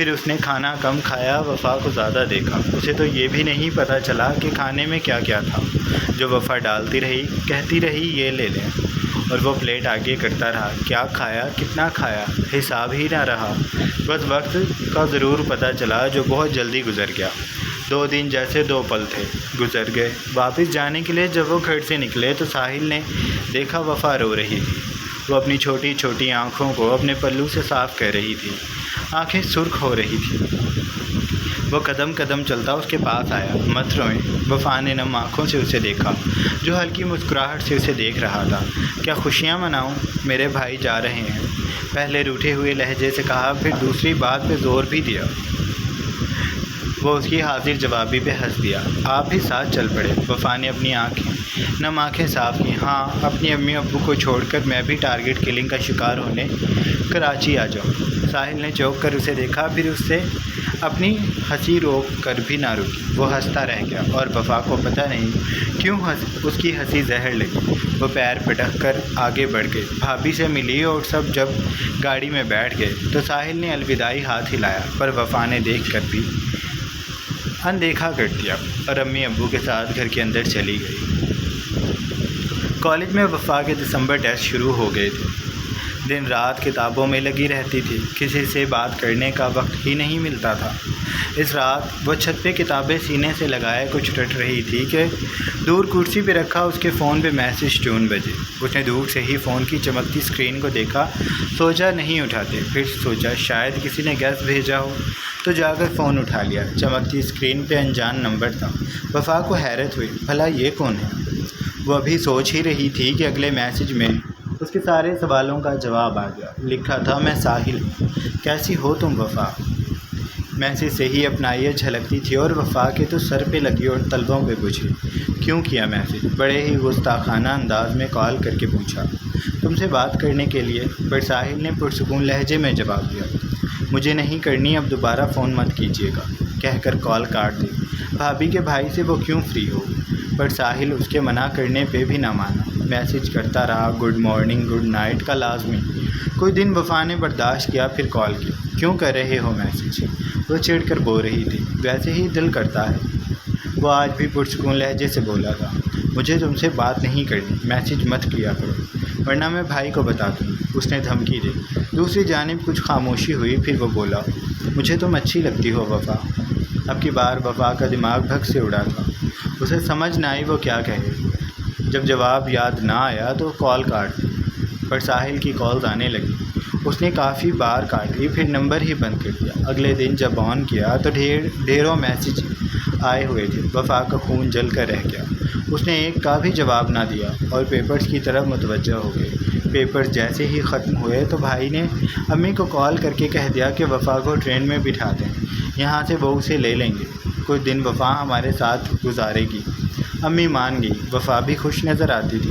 پھر اس نے کھانا کم کھایا، وفا کو زیادہ دیکھا۔ اسے تو یہ بھی نہیں پتہ چلا کہ کھانے میں کیا کیا تھا، جو وفا ڈالتی رہی، کہتی رہی یہ لے لیں، اور وہ پلیٹ آگے کرتا رہا۔ کیا کھایا، کتنا کھایا، حساب ہی نہ رہا۔ بس وقت کا ضرور پتہ چلا جو بہت جلدی گزر گیا۔ 2 دن جیسے 2 پل تھے، گزر گئے۔ واپس جانے کے لیے جب وہ گھر سے نکلے تو ساحل نے دیکھا وفا رو رہی تھی۔ وہ اپنی چھوٹی چھوٹی آنکھوں کو اپنے پلو سے صاف کر رہی تھی، آنکھیں سرخ ہو رہی تھیں۔ وہ قدم قدم چلتا اس کے پاس آیا۔ مت روئیں۔ وفا نے نم آنکھوں سے اسے دیکھا، جو ہلکی مسکراہٹ سے اسے دیکھ رہا تھا۔ کیا خوشیاں مناؤں، میرے بھائی جا رہے ہیں، پہلے روٹھے ہوئے لہجے سے کہا، پھر دوسری بات پہ زور بھی دیا۔ وہ اس کی حاضر جوابی پہ ہنس دیا۔ آپ بھی ساتھ چل پڑے۔ وفا نے اپنی نم آنکھیں صاف کی۔ ہاں، اپنی امی ابو کو چھوڑ کر میں بھی ٹارگٹ کلنگ کا شکار ہونے کراچی آ جاؤں۔ ساحل نے چونک کر اسے دیکھا، پھر اس سے اپنی ہنسی روک کر بھی نہ رکی۔ وہ ہنستا رہ گیا، اور وفا کو پتہ نہیں کیوں اس کی ہنسی زہر لگی۔ وہ پیر پٹک کر آگے بڑھ گئی، بھابھی سے ملی، اور سب جب گاڑی میں بیٹھ گئے تو ساحل نے الوداعی ہاتھ ہلایا، پر وفا نے دیکھ کر بھی اندیکھا کر دیا، اور امی ابو کے ساتھ گھر کے اندر چلی گئی۔ کالج میں وفا کے دسمبر ٹیسٹ شروع ہو گئے تھے۔ دن رات کتابوں میں لگی رہتی تھی، کسی سے بات کرنے کا وقت ہی نہیں ملتا تھا۔ اس رات وہ چھت پہ کتابیں سینے سے لگائے کچھ رٹ رہی تھی کہ دور کرسی پہ رکھا اس کے فون پہ میسج ٹون بجے۔ اس نے دور سے ہی فون کی چمکتی اسکرین کو دیکھا، سوچا نہیں اٹھاتے، پھر سوچا شاید کسی نے گیس بھیجا ہو، تو جا کر فون اٹھا لیا۔ چمکتی اسکرین پہ انجان نمبر تھا۔ وفا کو حیرت ہوئی، بھلا یہ کون ہے؟ وہ ابھی سوچ ہی رہی تھی کہ اگلے میسج میں اس کے سارے سوالوں کا جواب آ گیا۔ لکھا تھا، میں ساحل ہوں، کیسی ہو تم وفا؟ میسج سے ہی اپنائیت جھلکتی تھی، اور وفا کے تو سر پہ لگی اور طلبوں پہ بجھی۔ کیوں کیا میسج؟ بڑے ہی گستاخانہ انداز میں کال کر کے پوچھا۔ تم سے بات کرنے کے لیے، پر ساحل نے پرسکون لہجے میں جواب دیا۔ مجھے نہیں کرنی، اب دوبارہ فون مت کیجیے گا، کہہ کر کال کاٹ دی۔ بھابھی کے بھائی سے وہ کیوں فری ہو؟ پر ساحل اس کے منع کرنے پہ بھی نہ مانا۔ میسج کرتا رہا، گڈ مارننگ، گڈ نائٹ کا لازمی۔ کوئی دن وفا نے برداشت کیا، پھر کال کی۔ کیوں کر رہے ہو میسج؟ وہ چڑھ کر بول رہی تھی، ویسے ہی دل کرتا ہے۔ وہ آج بھی پرسکون لہجے سے بولا تھا، مجھے تم سے بات نہیں کرنی، میسج مت کیا کرو، ورنہ میں بھائی کو بتا دوں۔ اس نے دھمکی دی۔ دوسری جانب کچھ خاموشی ہوئی، پھر وہ بولا، مجھے تم اچھی لگتی ہو وفا۔ اب کی بار وفا کا دماغ بھگ سے اڑا تھا۔ اسے سمجھ نہ آئی وہ کیا کہے۔ جب جواب یاد نہ آیا تو کال کاٹ دی، پر ساحل کی کالز آنے لگی۔ اس نے کافی بار کاٹی، پھر نمبر ہی بند کر دیا۔ اگلے دن جب آن کیا تو ڈھیروں میسج آئے ہوئے تھے۔ وفا کا خون جل کر رہ گیا۔ اس نے ایک کا بھی جواب نہ دیا، اور پیپرز کی طرف متوجہ ہو گئی۔ پیپرز جیسے ہی ختم ہوئے تو بھائی نے امی کو کال کر کے کہہ دیا کہ وفا کو ٹرین میں بٹھا دیں، یہاں سے وہ اسے لے لیں گے، کچھ دن وفا ہمارے ساتھ گزارے گی۔ امی مان گئی۔ وفا بھی خوش نظر آتی تھی۔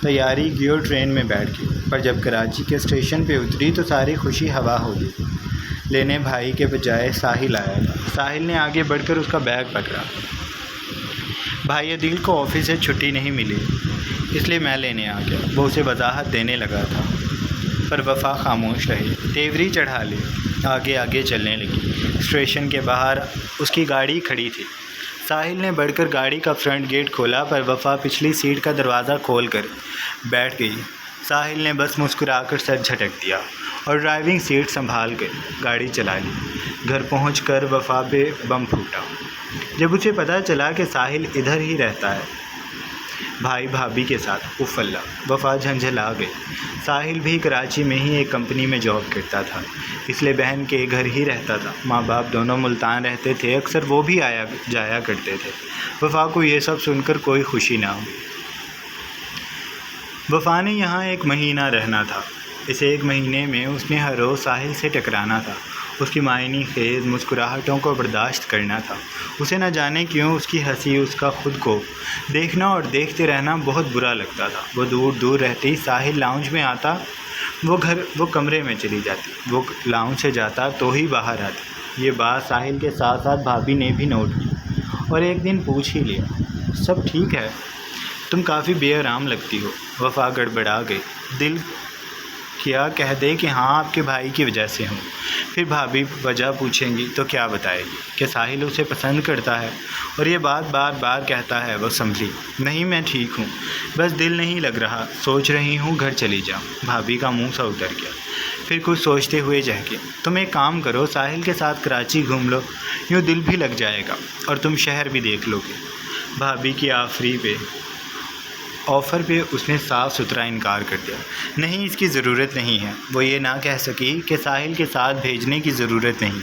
تیاری کی اور ٹرین میں بیٹھ گئی، پر جب کراچی کے اسٹیشن پہ اتری تو ساری خوشی ہوا ہو گئی۔ لینے بھائی کے بجائے ساحل آیا تھا۔ ساحل نے آگے بڑھ کر اس کا بیگ پکڑا۔ بھائی عدیل کو آفس سے چھٹی نہیں ملی، اس لیے میں لینے آ گیا، وہ اسے وضاحت دینے لگا تھا، پر وفا خاموش رہی، تیوری چڑھا لی، آگے آگے چلنے لگی۔ اسٹیشن کے باہر اس کی گاڑی کھڑی تھی۔ ساحل نے بڑھ کر گاڑی کا فرنٹ گیٹ کھولا، پر وفا پچھلی سیٹ کا دروازہ کھول کر بیٹھ گئی۔ ساحل نے بس مسکرا کر سر جھٹک دیا اور ڈرائیونگ سیٹ سنبھال کر گاڑی چلا لی۔ گھر پہنچ کر وفا پہ بم پھوٹا جب اسے پتہ چلا کہ ساحل ادھر ہی رہتا ہے، بھائی بھابھی کے ساتھ۔ اف اللہ، وفا جھنجھلا گئی۔ ساحل بھی کراچی میں ہی ایک کمپنی میں جاب کرتا تھا، اس لیے بہن کے گھر ہی رہتا تھا۔ ماں باپ دونوں ملتان رہتے تھے، اکثر وہ بھی آیا جایا کرتے تھے۔ وفا کو یہ سب سن کر کوئی خوشی نہ ہوئی۔ وفا نے یہاں 1 مہینہ رہنا تھا۔ اس 1 مہینے میں اس نے ہر روز ساحل سے ٹکرانا تھا، اس کی معنی خیز مسکراہٹوں کو برداشت کرنا تھا۔ اسے نہ جانے کیوں اس کی ہنسی، اس کا خود کو دیکھنا اور دیکھتے رہنا بہت برا لگتا تھا۔ وہ دور دور رہتی، ساحل لاؤنج میں آتا، وہ کمرے میں چلی جاتی، وہ لاؤنج سے جاتا تو ہی باہر آتی۔ یہ بات ساحل کے ساتھ ساتھ بھابھی نے بھی نوٹ کی، اور ایک دن پوچھ ہی لیا، سب ٹھیک ہے؟ تم کافی بے آرام لگتی ہو۔ وفا گڑبڑا گئی۔ دل کیا کہہ دے کہ ہاں آپ کے بھائی کی وجہ سے ہوں، پھر بھابھی وجہ پوچھیں گی تو کیا بتائے گی کہ ساحل اسے پسند کرتا ہے اور یہ بات بار بار کہتا ہے۔ وہ سنبھلی۔ نہیں میں ٹھیک ہوں، بس دل نہیں لگ رہا، سوچ رہی ہوں گھر چلی جاؤں۔ بھابھی کا منہ سا اتر گیا، پھر کچھ سوچتے ہوئے کہی، تم ایک کام کرو، ساحل کے ساتھ کراچی گھوم لو، یوں دل بھی لگ جائے گا اور تم شہر بھی دیکھ لو گے۔ بھابھی کی آفر پہ اس نے صاف ستھرا انکار کر دیا۔ نہیں، اس کی ضرورت نہیں ہے۔ وہ یہ نہ کہہ سکی کہ ساحل کے ساتھ بھیجنے کی ضرورت نہیں،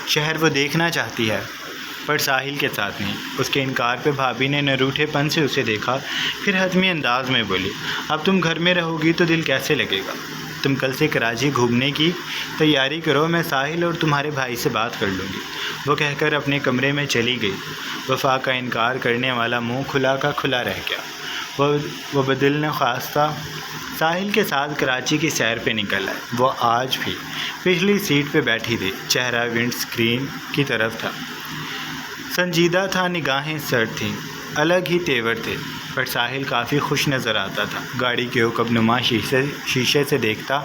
شہر وہ دیکھنا چاہتی ہے پر ساحل کے ساتھ نہیں۔ اس کے انکار پہ بھابھی نے نروٹھے پن سے اسے دیکھا، پھر حتمی انداز میں بولی، اب تم گھر میں رہو گی تو دل کیسے لگے گا؟ تم کل سے کراچی گھومنے کی تیاری کرو، میں ساحل اور تمہارے بھائی سے بات کر لوں گی۔ وہ کہہ کر اپنے کمرے میں چلی گئی۔ وفا کا انکار کرنے والا منہ کھلا کا کھلا رہ گیا۔ وہ بدل نخواستہ ساحل کے ساتھ کراچی کی سیر پہ نکل آئے۔ وہ آج بھی پچھلی سیٹ پہ بیٹھی تھی، چہرہ ونڈ اسکرین کی طرف تھا، سنجیدہ تھا، نگاہیں سرد تھیں، الگ ہی تیور تھے، پر ساحل کافی خوش نظر آتا تھا۔ گاڑی کے عقب نما شیشے سے دیکھتا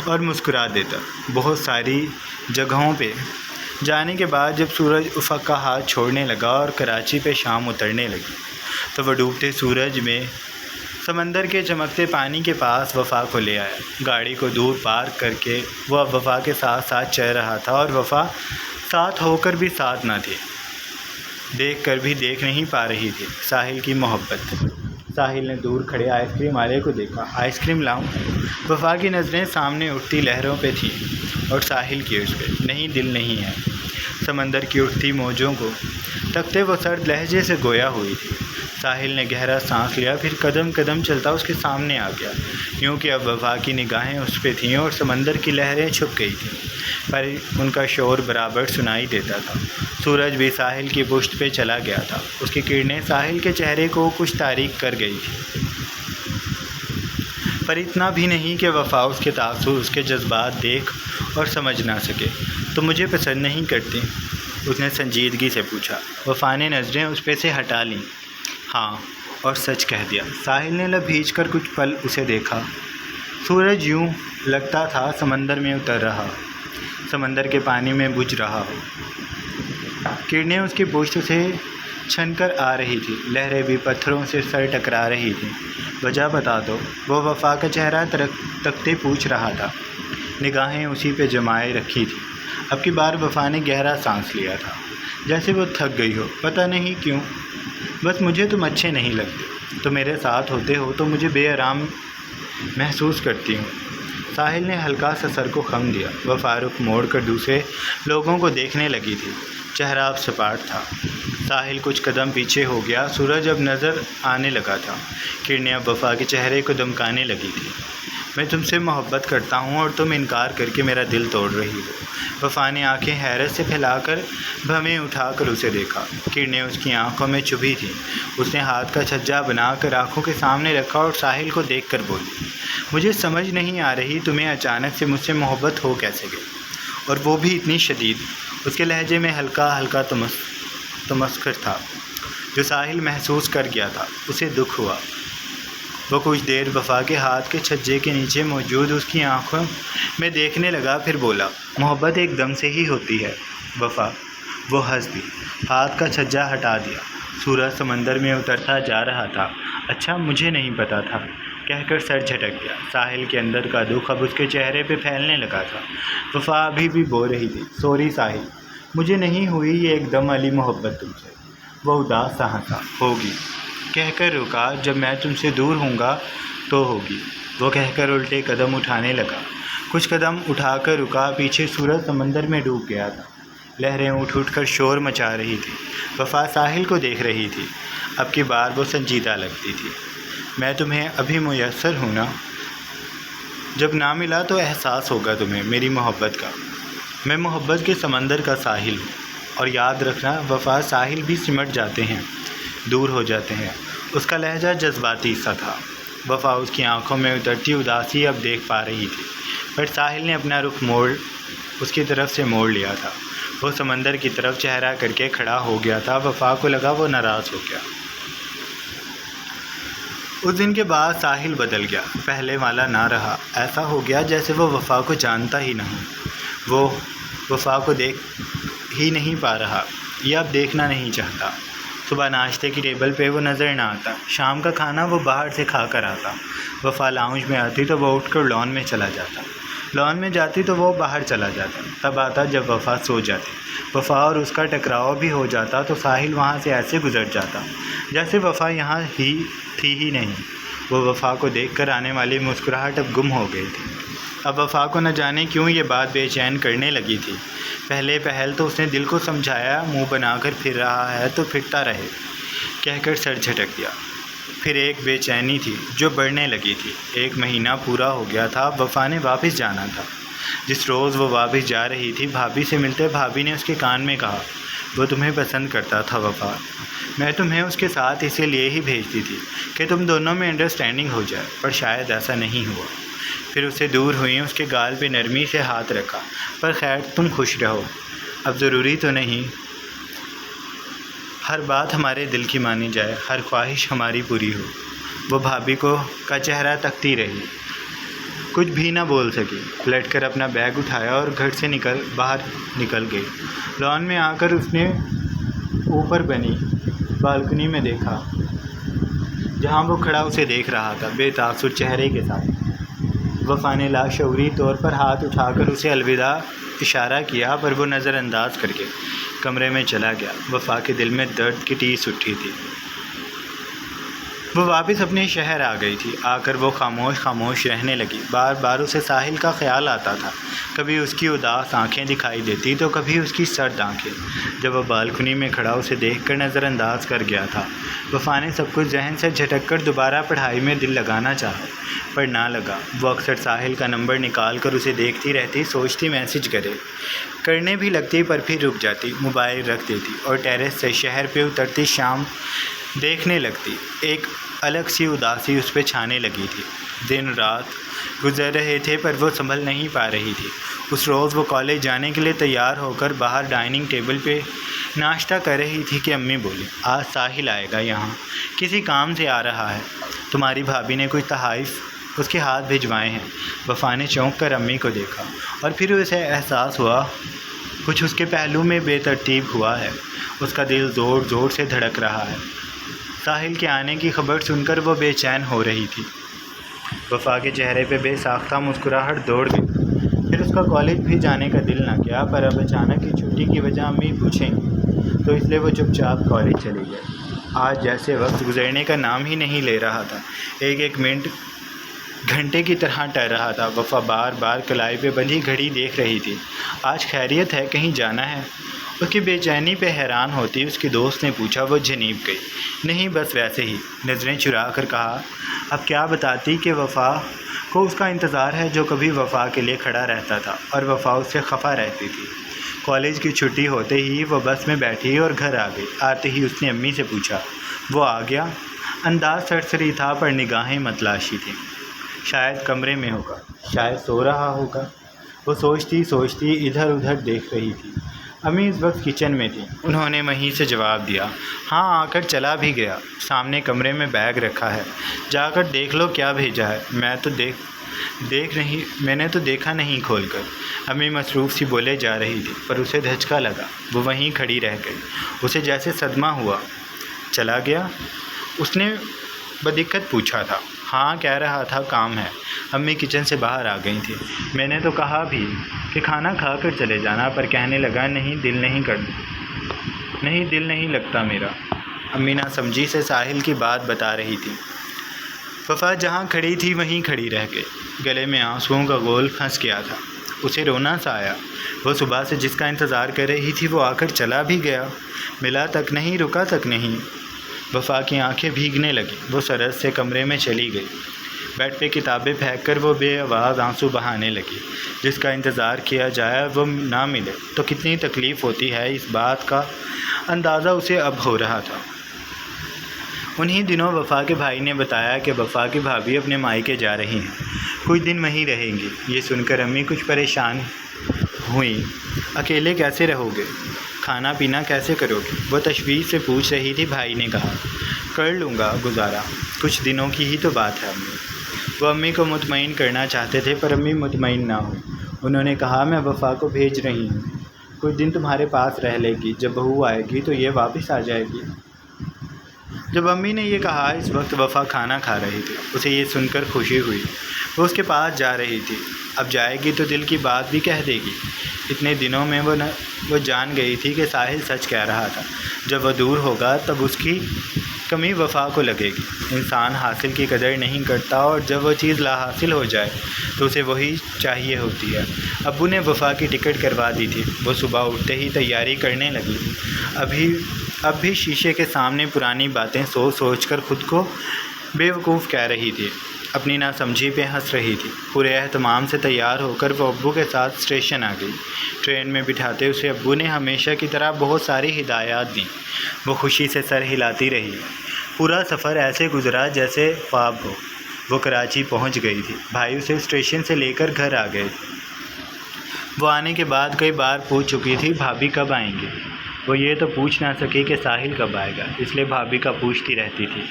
اور مسکرا دیتا۔ بہت ساری جگہوں پہ جانے کے بعد جب سورج افق کا ہاتھ چھوڑنے لگا اور کراچی پہ شام اترنے لگی تو وہ ڈوبتے سورج میں سمندر کے چمکتے پانی کے پاس وفا کو لے آیا۔ گاڑی کو دور پارک کر کے وہ اب وفا کے ساتھ ساتھ چل رہا تھا اور وفا ساتھ ہو کر بھی ساتھ نہ تھی، دیکھ کر بھی دیکھ نہیں پا رہی تھی۔ ساحل کی محبت۔ ساحل نے دور کھڑے آئس کریم والے کو دیکھا۔ آئس کریم لاؤں؟ وفا کی نظریں سامنے اٹھتی لہروں پہ تھیں اور ساحل کی اس پہ۔ نہیں، دل نہیں ہے۔ سمندر کی اٹھتی موجوں کو تکتے وہ سرد لہجے سے گویا ہوئی تھی۔ ساحل نے گہرا سانس لیا، پھر قدم قدم چلتا اس کے سامنے آ گیا، یوں کہ اب وفا کی نگاہیں اس پہ تھیں اور سمندر کی لہریں چھپ گئی تھیں، پر ان کا شور برابر سنائی دیتا تھا۔ سورج بھی ساحل کی پشت پہ چلا گیا تھا، اس کی کرنیں ساحل کے چہرے کو کچھ تاریک کر گئی تھی، پر اتنا بھی نہیں کہ وفا اس کے تاثر، اس کے جذبات دیکھ اور سمجھ نہ سکے۔ تو مجھے پسند نہیں کرتی؟ اس نے سنجیدگی سے پوچھا۔ وفا نے نظریں اس پہ سے ہٹا لیں۔ ہاں، اور سچ کہہ دیا۔ ساحل نے لب بھیج کر کچھ پل اسے دیکھا۔ سورج یوں لگتا تھا سمندر میں اتر رہا، سمندر کے پانی میں بجھ رہا ہو۔ کرنیں اس کی پشت سے چھن کر آ رہی تھی، لہریں بھی پتھروں سے سر ٹکرا رہی تھیں۔ وجہ بتا دو، وہ وفا کا چہرہ تکتے پوچھ رہا تھا، نگاہیں اسی پہ جمائے رکھی تھی۔ اب کی بار وفا نے گہرا سانس لیا تھا، جیسے وہ تھک گئی ہو۔ پتہ نہیں کیوں، بس مجھے تم اچھے نہیں لگتے۔ تم میرے ساتھ ہوتے ہو تو مجھے بے آرام محسوس کرتی ہوں۔ ساحل نے ہلکا سا سر کو خم دیا۔ وہ فاروق موڑ کر دوسرے لوگوں کو دیکھنے لگی تھی، چہرہ اب سپاٹ تھا۔ ساحل کچھ قدم پیچھے ہو گیا، سورج اب نظر آنے لگا تھا، کرنیں اب وفا کے چہرے کو دمکانے لگی تھی۔ میں تم سے محبت کرتا ہوں اور تم انکار کر کے میرا دل توڑ رہی ہو۔ وفا نے آنکھیں حیرت سے پھیلا کر بھمیں اٹھا کر اسے دیکھا، کرنیں اس کی آنکھوں میں چبھی تھیں۔ اس نے ہاتھ کا چھجا بنا کر آنکھوں کے سامنے رکھا اور ساحل کو دیکھ کر بولی، مجھے سمجھ نہیں آ رہی تمہیں اچانک سے مجھ سے محبت ہو کیسے گئی، اور وہ بھی اتنی شدید۔ اس کے لہجے میں ہلکا ہلکا تمسخر تھا جو ساحل محسوس کر گیا تھا۔ اسے دکھ ہوا۔ وہ کچھ دیر وفا کے ہاتھ کے چھجے کے نیچے موجود اس کی آنکھوں میں دیکھنے لگا، پھر بولا، محبت ایک دم سے ہی ہوتی ہے وفا۔ وہ ہنس دی، ہاتھ کا چھجا ہٹا دیا۔ سورج سمندر میں اترتا جا رہا تھا۔ اچھا، مجھے نہیں پتا تھا، کہہ کر سر جھٹک گیا۔ ساحل کے اندر کا دکھ اب اس کے چہرے پہ پھیلنے لگا تھا۔ وفا ابھی بھی بول رہی تھی، سوری ساحل، مجھے نہیں ہوئی یہ ایک دم والی محبت تم سے۔ وہ اداس سا ہنسا، ہوگی، کہہ کر رکا، جب میں تم سے دور ہوں گا تو ہوگی، وہ کہہ کر الٹے قدم اٹھانے لگا۔ کچھ قدم اٹھا کر رکا، پیچھے سورج سمندر میں ڈوب گیا تھا، لہریں اٹھ اٹھ کر شور مچا رہی تھی۔ وفا ساحل کو دیکھ رہی تھی، اب کی بار وہ سنجیدہ لگتی تھی۔ میں تمہیں ابھی میسر ہوں نا؟ جب نہ ملا تو احساس ہوگا تمہیں میری محبت کا۔ میں محبت کے سمندر کا ساحل ہوں، اور یاد رکھنا وفا، ساحل بھی سمٹ جاتے ہیں، دور ہو جاتے ہیں۔ اس کا لہجہ جذباتی سا تھا۔ وفا اس کی آنکھوں میں اترتی اداسی اب دیکھ پا رہی تھی، پر ساحل نے اپنا رخ اس کی طرف سے موڑ لیا تھا۔ وہ سمندر کی طرف چہرہ کر کے کھڑا ہو گیا تھا۔ وفا کو لگا وہ ناراض ہو گیا۔ اس دن کے بعد ساحل بدل گیا، پہلے والا نہ رہا۔ ایسا ہو گیا جیسے وہ وفا کو جانتا ہی نہ ہو۔ وہ وفا کو دیکھ ہی نہیں پا رہا یا اب دیکھنا نہیں چاہتا۔ صبح ناشتے کی ٹیبل پہ وہ نظر نہ آتا، شام کا کھانا وہ باہر سے کھا کر آتا۔ وفا لاؤنج میں آتی تو وہ اٹھ کر لان میں چلا جاتا، لان میں جاتی تو وہ باہر چلا جاتا، تب آتا جب وفا سو جاتی۔ وفا اور اس کا ٹکراؤ بھی ہو جاتا تو ساحل وہاں سے ایسے گزر جاتا جیسے وفا یہاں ہی تھی ہی نہیں۔ وہ وفا کو دیکھ کر آنے والی مسکراہٹ اب گم ہو گئی تھی۔ اب وفا کو نہ جانے کیوں یہ بات بے چین کرنے لگی تھی۔ پہل تو اس نے دل کو سمجھایا، منہ بنا کر پھر رہا ہے تو پھرتا رہے کہہ کر سر جھٹک دیا۔ پھر ایک بے چینی تھی جو بڑھنے لگی تھی۔ 1 مہینہ پورا ہو گیا تھا، وفا نے واپس جانا تھا۔ جس روز وہ واپس جا رہی تھی، بھابھی سے ملتے بھابھی نے اس کے کان میں کہا، وہ تمہیں پسند کرتا تھا وفا، میں تمہیں اس کے ساتھ اسی لیے ہی بھیجتی تھی کہ تم دونوں میں انڈرسٹینڈنگ ہو جائے، پر شاید ایسا نہیں ہوا۔ پھر اس سے دور ہوئیں، اس کے گال پہ نرمی سے ہاتھ رکھا، پر خیر تم خوش رہو، اب ضروری تو نہیں ہر بات ہمارے دل کی مانی جائے، ہر خواہش ہماری پوری ہو۔ وہ بھابھی کا چہرہ تکتی رہی، کچھ بھی نہ بول سکی۔ پلٹ کر اپنا بیگ اٹھایا اور گھر سے باہر نکل گئی۔ لان میں آ کر اس نے اوپر بنی بالکنی میں دیکھا، جہاں وہ کھڑا اسے دیکھ رہا تھا بے تاثر چہرے کے ساتھ۔ وفا نے لاشعوری طور پر ہاتھ اٹھا کر اسے الوداع اشارہ کیا، پر وہ نظر انداز کر کے کمرے میں چلا گیا۔ وفا کے دل میں درد کی ٹیس اٹھی تھی۔ وہ واپس اپنے شہر آ گئی تھی۔ آ کر وہ خاموش رہنے لگی۔ بار بار اسے ساحل کا خیال آتا تھا، کبھی اس کی اداس آنکھیں دکھائی دیتی تو کبھی اس کی سرد آنکھیں۔ جب وہ بالکنی میں کھڑا اسے دیکھ کر نظر انداز کر گیا تھا، وفا نے سب کچھ ذہن سے جھٹک کر دوبارہ پڑھائی میں دل لگانا چاہا، پر نہ لگا۔ وہ اکثر ساحل کا نمبر نکال کر اسے دیکھتی رہتی، سوچتی میسج کرنے بھی لگتی، پر پھر رک جاتی، موبائل رکھ دیتی اور ٹیرس سے شہر پہ اترتی شام دیکھنے لگتی۔ ایک الگ سی اداسی اس پہ چھانے لگی تھی۔ دن رات گزر رہے تھے پر وہ سنبھل نہیں پا رہی تھی۔ اس روز وہ کالج جانے کے لیے تیار ہو کر باہر ڈائننگ ٹیبل پہ ناشتہ کر رہی تھی کہ امی بولی، آج ساحل آئے گا، یہاں کسی کام سے آ رہا ہے، تمہاری بھابھی نے کچھ تحائف اس کے ہاتھ بھجوائے ہیں۔ وفا نے چونک کر امی کو دیکھا اور پھر اسے احساس ہوا کچھ اس کے پہلو میں بے ترتیب ہوا ہے۔ اس کا دل زور زور سے دھڑک رہا ہے۔ ساحل کے آنے کی خبر سن کر وہ بے چین ہو رہی تھی۔ وفا کے چہرے پہ بے ساختہ مسکراہٹ دوڑ گئی۔ پھر اس کا کالج بھی جانے کا دل نہ کیا، پر اب اچانک کی چھٹی کی وجہ امی پوچھیں گی تو اس لیے وہ چپ چاپ کالج چلی گئی۔ آج جیسے وقت گزرنے کا نام ہی نہیں لے رہا تھا، ایک منٹ گھنٹے کی طرح ٹر رہا تھا۔ وفا بار بار کلائی پہ بندھی گھڑی دیکھ رہی تھی۔ آج خیریت ہے، کہیں جانا ہے؟ اس کی بے چینی پہ حیران ہوتی اس کی دوست نے پوچھا۔ وہ جھنیب گئی، نہیں بس ویسے ہی، نظریں چرا کر کہا۔ اب کیا بتاتی کہ وفا کو اس کا انتظار ہے جو کبھی وفا کے لیے کھڑا رہتا تھا اور وفا اس سے خفا رہتی تھی۔ کالج کی چھٹی ہوتے ہی وہ بس میں بیٹھی اور گھر آ گئی۔ آتے ہی اس نے امی سے پوچھا، وہ آ گیا؟ انداز سرسری تھا پر نگاہیں متلاشی تھیں۔ شاید کمرے میں ہوگا، شاید سو رہا ہوگا۔ وہ سوچتی ادھر ادھر دیکھ رہی تھی۔ امی اس وقت کچن میں تھی۔ انہوں نے وہیں سے جواب دیا، ہاں آ کر چلا بھی گیا، سامنے کمرے میں بیگ رکھا ہے، جا کر دیکھ لو کیا بھیجا ہے۔ میں نے تو دیکھا نہیں کھول کر۔ امی مصروف سی بولے جا رہی تھی، پر اسے دھچکا لگا۔ وہ وہیں کھڑی رہ گئی، اسے جیسے صدمہ ہوا۔ چلا گیا؟ اس نے بدقت پوچھا تھا۔ ہاں کہہ رہا تھا کام ہے۔ امی کچن سے باہر آ گئی تھی۔ میں نے تو کہا بھی کہ کھانا کھا کر چلے جانا، پر کہنے لگا نہیں دل نہیں لگتا میرا۔ امی ناسمجھی سے ساحل کی بات بتا رہی تھی۔ وفا جہاں کھڑی تھی وہیں کھڑی رہ گئی، گلے میں آنسوؤں کا گول پھنس گیا تھا۔ اسے رونا سا آیا۔ وہ صبح سے جس کا انتظار کر رہی تھی وہ آ کر چلا بھی گیا، ملا تک نہیں، رکا تک نہیں۔ وفا کی آنکھیں بھیگنے لگیں۔ وہ سرد سے کمرے میں چلی گئی۔ بیڈ پہ کتابیں پھینک کر وہ بے آواز آنسو بہانے لگی۔ جس کا انتظار کیا جائے وہ نہ ملے تو کتنی تکلیف ہوتی ہے، اس بات کا اندازہ اسے اب ہو رہا تھا۔ انہی دنوں وفا کے بھائی نے بتایا کہ وفا کی بھابھی اپنے مائکے جا رہی ہیں، کچھ دن وہیں رہیں گی۔ یہ سن کر امی کچھ پریشان ہوئیں۔ اکیلے کیسے رہو گے؟ کھانا پینا کیسے کرو گے؟ وہ تشویش سے پوچھ رہی تھی۔ بھائی نے کہا، کر لوں گا گزارا، کچھ دنوں کی ہی تو بات ہے امی۔ وہ امی کو مطمئن کرنا چاہتے تھے پر امی مطمئن نہ ہوئی۔ انہوں نے کہا، میں وفا کو بھیج رہی ہوں، کچھ دن تمہارے پاس رہ لے گی، جب بہو آئے گی تو یہ واپس آ جائے گی۔ جب امی نے یہ کہا اس وقت وفا کھانا کھا رہی تھی۔ اسے یہ سن کر خوشی ہوئی۔ وہ اس کے پاس جا رہی تھی۔ اب جائے گی تو دل کی بات بھی کہہ دے گی۔ اتنے دنوں میں وہ جان گئی تھی کہ ساحل سچ کہہ رہا تھا۔ جب وہ دور ہوگا تب اس کی کمی وفا کو لگے گی۔ انسان حاصل کی قدر نہیں کرتا، اور جب وہ چیز لا حاصل ہو جائے تو اسے وہی چاہیے ہوتی ہے۔ ابو نے وفا کی ٹکٹ کروا دی تھی۔ وہ صبح اٹھتے ہی تیاری کرنے لگی۔ اب بھی شیشے کے سامنے پرانی باتیں سوچ سوچ کر خود کو بے وقوف کہہ رہی تھی۔ اپنی ناسمجھی پہ ہنس رہی تھی۔ پورے اہتمام سے تیار ہو کر وہ ابو کے ساتھ اسٹیشن آ گئی۔ ٹرین میں بٹھاتے اسے ابو نے ہمیشہ کی طرح بہت ساری ہدایات دیں۔ وہ خوشی سے سر ہلاتی رہی۔ پورا سفر ایسے گزرا جیسے خواب ہو۔ وہ کراچی پہنچ گئی تھی۔ بھائی اسے اسٹیشن سے لے کر گھر آ گئے تھے۔ وہ آنے کے بعد کئی بار پوچھ چکی تھی بھابھی کب آئیں گے۔ وہ یہ تو پوچھ نہ سکی کہ ساحل کب آئے گا، اس لیے بھابھی کا پوچھتی رہتی تھی۔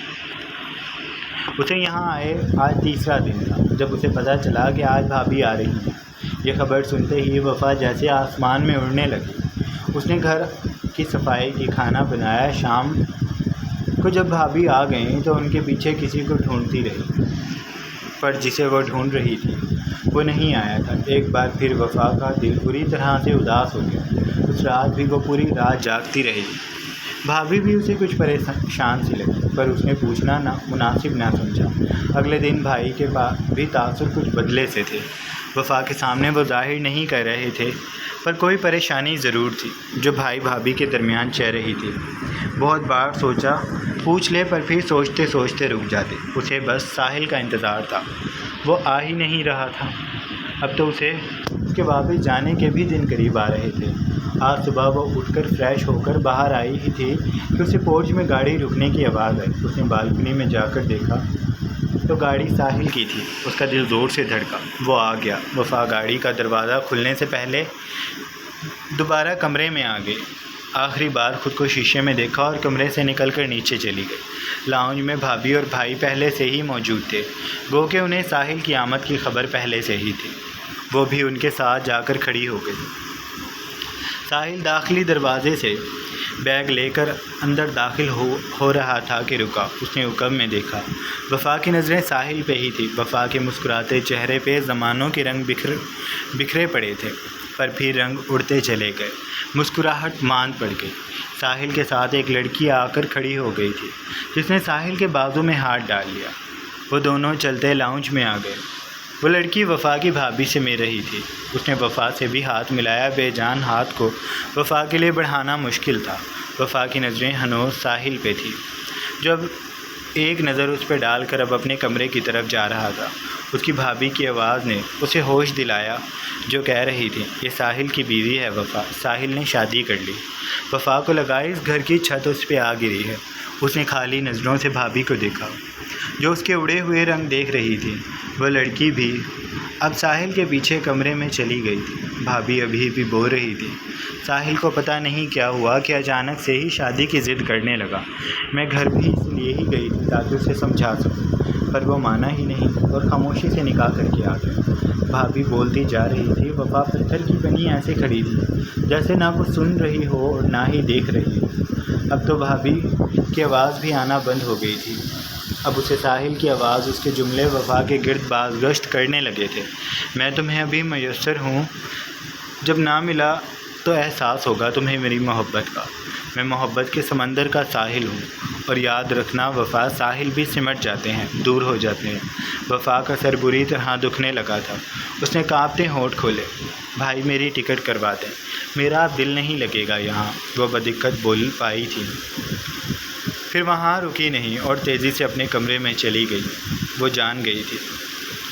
اسے یہاں آئے آج تیسرا دن تھا جب اسے پتہ چلا کہ آج بھابھی آ رہی ہیں۔ یہ خبر سنتے ہی وفا جیسے آسمان میں اڑنے لگی۔ اس نے گھر کی صفائی کی، کھانا بنایا۔ شام کو جب بھابھی آ گئیں تو ان کے پیچھے کسی کو ڈھونڈتی رہی، پر جسے وہ ڈھونڈ رہی تھی وہ نہیں آیا تھا۔ ایک بار پھر وفا کا دل بری طرح سے اداس ہو گیا۔ اس رات بھی وہ پوری رات جاگتی رہی۔ بھابھی بھی اسے کچھ پریشان سی لگی، پر اس نے پوچھنا مناسب نہ سمجھا۔ اگلے دن بھائی کے بھی تاثر کچھ بدلے سے تھے۔ وفا کے سامنے وہ ظاہر نہیں کر رہے تھے، پر کوئی پریشانی ضرور تھی جو بھائی بھابھی کے درمیان چل رہی تھی۔ بہت بار سوچا پوچھ لے، پر پھر سوچتے سوچتے رک جاتے۔ اسے بس ساحل کا انتظار تھا۔ وہ آ ہی نہیں رہا تھا۔ اب تو اس کے واپس جانے کے بھی دن قریب آ رہے تھے۔ آج صبح وہ اٹھ کر فریش ہو کر باہر آئی ہی تھی کہ اسے پورچ میں گاڑی رکنے کی آواز آئی۔ اس نے بالکنی میں جا کر دیکھا تو گاڑی ساحل کی تھی۔ اس کا دل زور سے دھڑکا۔ وہ آ گیا۔ وفا گاڑی کا دروازہ کھلنے سے پہلے دوبارہ کمرے میں آ گئی۔ آخری بار خود کو شیشے میں دیکھا اور کمرے سے نکل کر نیچے چلی گئی۔ لاؤنج میں بھابھی اور بھائی پہلے سے ہی موجود تھے، گو کہ انہیں ساحل کی آمد کی خبر پہلے سے ہی تھی۔ وہ بھی ان کے ساتھ جا کر کھڑی ہو گئی۔ ساحل داخلی دروازے سے بیگ لے کر اندر داخل ہو رہا تھا کہ رکا۔ اس نے عقب میں دیکھا۔ وفا کی نظریں ساحل پہ ہی تھی۔ وفا کے مسکراتے چہرے پہ زمانوں کے رنگ بکھرے پڑے تھے، پر پھر رنگ اڑتے چلے گئے۔ مسکراہٹ ماند پڑ گئی۔ ساحل کے ساتھ ایک لڑکی آ کر کھڑی ہو گئی تھی، جس نے ساحل کے بازو میں ہاتھ ڈال لیا۔ وہ دونوں چلتے لاؤنج میں آ گئے۔ وہ لڑکی وفا کی بھابھی سے مل رہی تھی۔ اس نے وفا سے بھی ہاتھ ملایا۔ بے جان ہاتھ کو وفا کے لیے بڑھانا مشکل تھا۔ وفا کی نظریں ہنوز ساحل پہ تھی، جب ایک نظر اس پہ ڈال کر اب اپنے کمرے کی طرف جا رہا تھا۔ اس کی بھابھی کی آواز نے اسے ہوش دلایا، جو کہہ رہی تھی یہ ساحل کی بیوی ہے وفا، ساحل نے شادی کر لی۔ وفا کو لگا اس گھر کی چھت اس پہ آ گری ہے۔ اس نے خالی نظروں سے بھابھی کو دیکھا، جو اس کے اڑے ہوئے رنگ دیکھ رہی تھی۔ وہ لڑکی بھی اب ساحل کے پیچھے کمرے میں چلی گئی تھی۔ بھابھی ابھی بھی بول رہی تھی۔ ساحل کو پتہ نہیں کیا ہوا کہ اچانک سے ہی شادی کی ضد کرنے لگا۔ میں گھر بھی اس لیے ہی گئی تھی تاکہ اسے سمجھا سکوں، پر وہ مانا ہی نہیں اور خاموشی سے نکاح کر کے آ گیا۔ بھابھی بولتی جا رہی تھی۔ وفا پتھر کی بنی ایسے کھڑی تھی جیسے نہ کچھ سن رہی ہو اور نہ ہی دیکھ رہی ہو۔ اب تو بھابھی کی آواز بھی آنا بند ہو گئی تھی۔ اب اسے ساحل کی آواز، اس کے جملے وفا کے گرد باز گشت کرنے لگے تھے۔ میں تمہیں ابھی میسر ہوں، جب نہ ملا تو احساس ہوگا تمہیں میری محبت کا۔ میں محبت کے سمندر کا ساحل ہوں، اور یاد رکھنا وفا، ساحل بھی سمٹ جاتے ہیں، دور ہو جاتے ہیں۔ وفا کا سر بری طرح دکھنے لگا تھا۔ اس نے کانپتے ہونٹ کھولے۔ بھائی میری ٹکٹ کروا دیں، میرا اب دل نہیں لگے گا یہاں، وہ بدقت بول پائی تھی۔ پھر وہاں رکی نہیں اور تیزی سے اپنے کمرے میں چلی گئی۔ وہ جان گئی تھی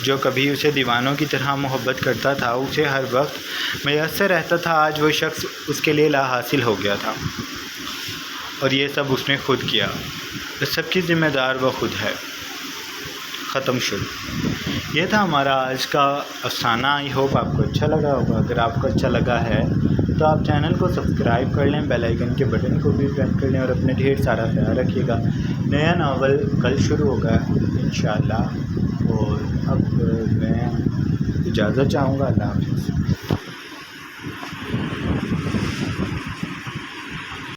جو کبھی اسے دیوانوں کی طرح محبت کرتا تھا، اسے ہر وقت میسر رہتا تھا، آج وہ شخص اس کے لیے لا حاصل ہو گیا تھا، اور یہ سب اس نے خود کیا۔ اس سب کی ذمہ دار وہ خود ہے۔ ختم شد۔ یہ تھا ہمارا آج کا افسانہ۔ آئی ہوپ آپ کو اچھا لگا ہوگا۔ اگر آپ کو اچھا لگا ہے تو آپ چینل کو سبسکرائب کر لیں، بیل آئیکن کے بٹن کو بھی پریس کر لیں، اور اپنے ڈھیر سارا خیال رکھیے گا۔ نیا ناول کل شروع ہوگا انشاءاللہ، اور اب میں اجازت چاہوں گا۔ اللہ حافظ۔